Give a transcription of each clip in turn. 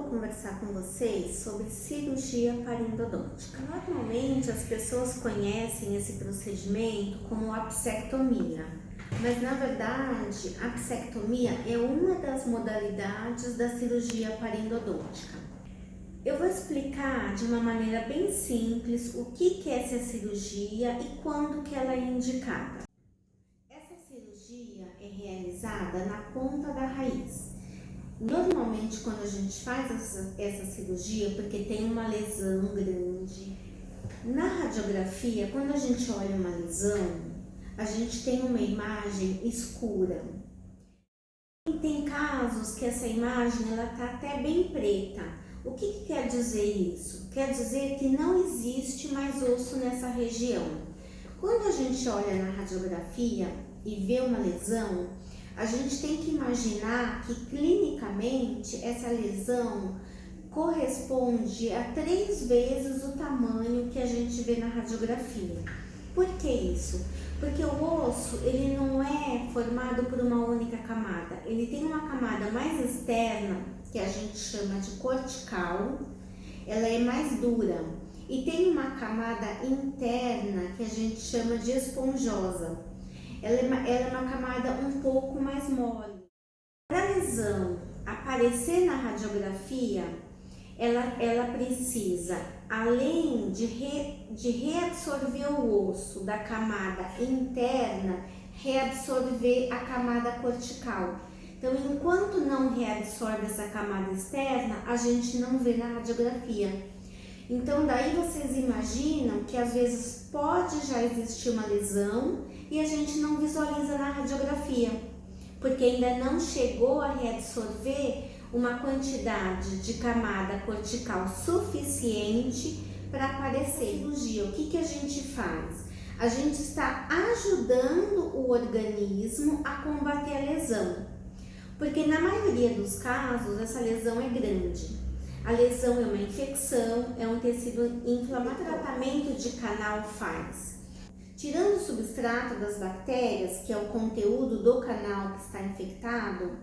conversar com vocês sobre cirurgia parendodôntica. Normalmente as pessoas conhecem esse procedimento como apsectomia, mas na verdade a apsectomia é uma das modalidades da cirurgia parendodôntica. Eu vou explicar de uma maneira bem simples o que é essa cirurgia e quando que ela é indicada. Essa cirurgia é realizada na ponta da raiz. Normalmente quando a gente faz essa cirurgia, porque tem uma lesão grande, na radiografia, quando a gente olha uma lesão, a gente tem uma imagem escura. E tem casos que essa imagem ela tá até bem preta. O que quer dizer isso? Quer dizer que não existe mais osso nessa região. Quando a gente olha na radiografia e vê uma lesão, a gente tem que imaginar que clinicamente essa lesão corresponde a 3 vezes o tamanho que a gente vê na radiografia. Por que isso? Porque o osso ele não é formado por uma única camada, ele tem uma camada mais externa, que a gente chama de cortical, ela é mais dura, e tem uma camada interna que a gente chama de esponjosa. Ela é uma camada um pouco mais mole. Para a lesão aparecer na radiografia, ela precisa, além de reabsorver o osso da camada interna, reabsorver a camada cortical. Então, enquanto não reabsorve essa camada externa, a gente não vê na radiografia. Então, daí vocês imaginam que às vezes pode já existir uma lesão e a gente não visualiza na radiografia, porque ainda não chegou a reabsorver uma quantidade de camada cortical suficiente para aparecer. Cirurgia, o que a gente faz? A gente está ajudando o organismo a combater a lesão, porque na maioria dos casos essa lesão é grande. A lesão é uma infecção, é um tecido inflamatório. O tratamento de canal faz? Tirando o substrato das bactérias, que é o conteúdo do canal que está infectado,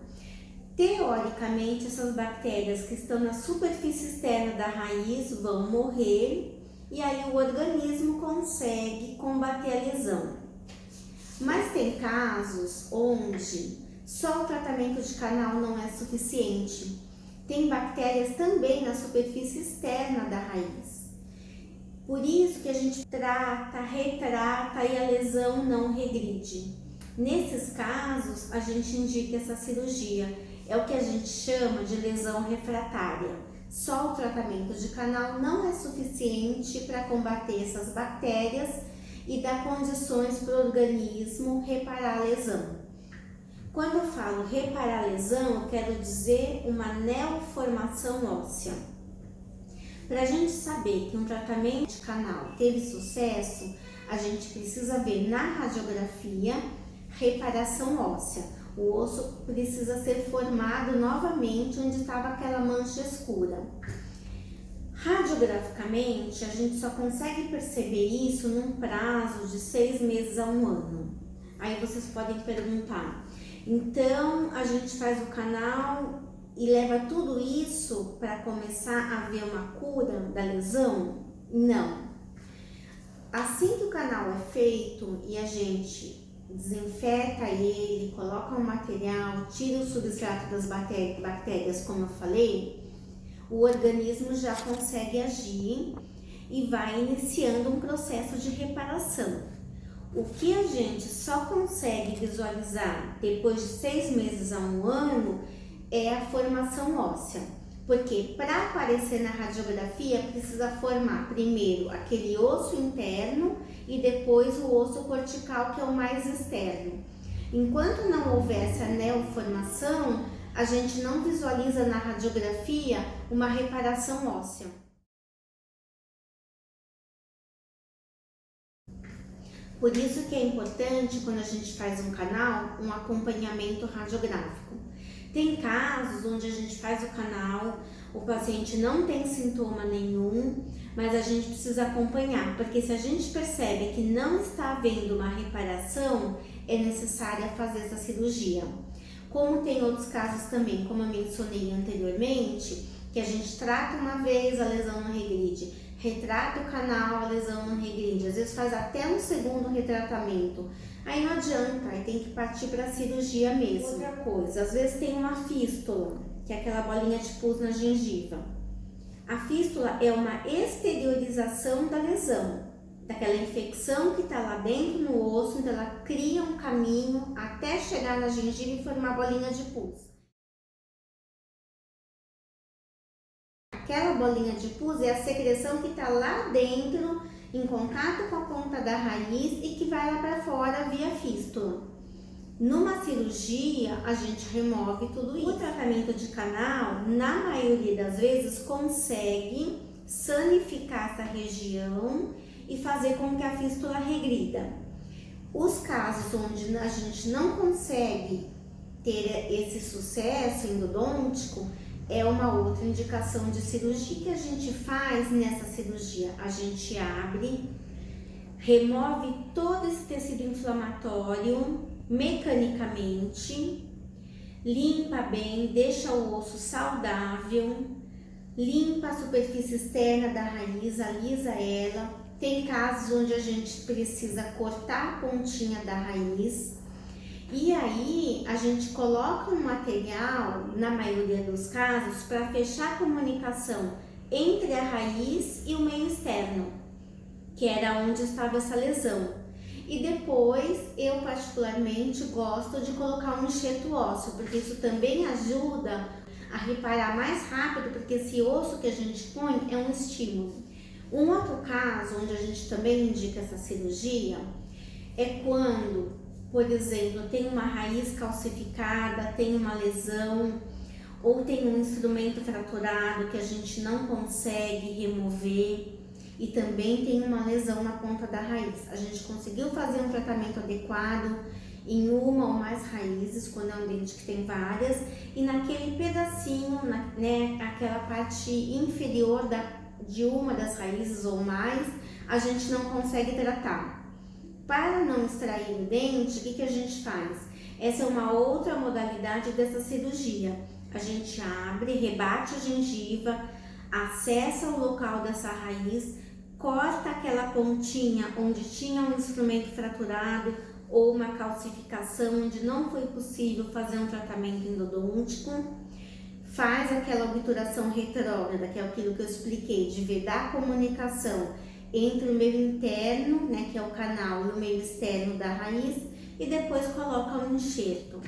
teoricamente essas bactérias que estão na superfície externa da raiz vão morrer e aí o organismo consegue combater a lesão. Mas tem casos onde só o tratamento de canal não é suficiente. Tem bactérias também na superfície externa da raiz. Por isso que a gente trata, retrata e a lesão não regride. Nesses casos, a gente indica essa cirurgia. É o que a gente chama de lesão refratária. Só o tratamento de canal não é suficiente para combater essas bactérias e dar condições para o organismo reparar a lesão. Quando eu falo reparar a lesão, eu quero dizer uma neoformação óssea. Para a gente saber que um tratamento de canal teve sucesso, a gente precisa ver na radiografia reparação óssea. O osso precisa ser formado novamente onde estava aquela mancha escura. Radiograficamente, a gente só consegue perceber isso num prazo de 6 meses a 1 ano. Aí vocês podem perguntar, então a gente faz o canal e leva tudo isso para começar a ver uma cura da lesão? Não. Assim que o canal é feito e a gente desinfeta ele, coloca um material, tira o substrato das bactérias, como eu falei, o organismo já consegue agir e vai iniciando um processo de reparação. O que a gente só consegue visualizar depois de 6 meses a 1 ano é a formação óssea, porque para aparecer na radiografia precisa formar primeiro aquele osso interno e depois o osso cortical, que é o mais externo. Enquanto não houver essa neoformação, a gente não visualiza na radiografia uma reparação óssea. Por isso que é importante, quando a gente faz um canal, um acompanhamento radiográfico. Tem casos onde a gente faz o canal, o paciente não tem sintoma nenhum, mas a gente precisa acompanhar, porque se a gente percebe que não está havendo uma reparação, é necessária fazer essa cirurgia. Como tem outros casos também, como eu mencionei anteriormente, que que a gente trata uma vez, a lesão não regride, retrata o canal, a lesão não regride, às vezes faz até um segundo retratamento. Aí não adianta, aí tem que partir para a cirurgia mesmo. Outra coisa, às vezes tem uma fístula, que é aquela bolinha de pus na gengiva. A fístula é uma exteriorização da lesão, daquela infecção que está lá dentro no osso, então ela cria um caminho até chegar na gengiva e formar bolinha de pus. Aquela bolinha de pus é a secreção que está lá dentro, em contato com a ponta da raiz e que vai lá para fora via fístula. Numa cirurgia, a gente remove tudo isso. O tratamento de canal, na maioria das vezes, consegue sanificar essa região e fazer com que a fístula regrida. Os casos onde a gente não consegue ter esse sucesso endodôntico, é uma outra indicação de cirurgia. O que a gente faz nessa cirurgia? A gente abre, remove todo esse tecido inflamatório mecanicamente, limpa bem, deixa o osso saudável, limpa a superfície externa da raiz, alisa ela. Tem casos onde a gente precisa cortar a pontinha da raiz. E aí a gente coloca um material, na maioria dos casos, para fechar a comunicação entre a raiz e o meio externo, que era onde estava essa lesão. E depois, eu particularmente gosto de colocar um enxerto ósseo, porque isso também ajuda a reparar mais rápido, porque esse osso que a gente põe é um estímulo. Um outro caso, onde a gente também indica essa cirurgia, é quando, por exemplo, tem uma raiz calcificada, tem uma lesão, ou tem um instrumento fraturado que a gente não consegue remover, e também tem uma lesão na ponta da raiz. A gente conseguiu fazer um tratamento adequado em uma ou mais raízes, quando é um dente que tem várias, e naquele pedacinho, aquela parte inferior de uma das raízes ou mais, a gente não consegue tratar. Para não extrair o dente, o que a gente faz? Essa é uma outra modalidade dessa cirurgia. A gente abre, rebate a gengiva, acessa o local dessa raiz, corta aquela pontinha onde tinha um instrumento fraturado ou uma calcificação onde não foi possível fazer um tratamento endodôntico, faz aquela obturação retrógrada, que é aquilo que eu expliquei, de vedar a comunicação entre o meio interno, que é o canal, e o meio externo da raiz, e depois coloca um enxerto.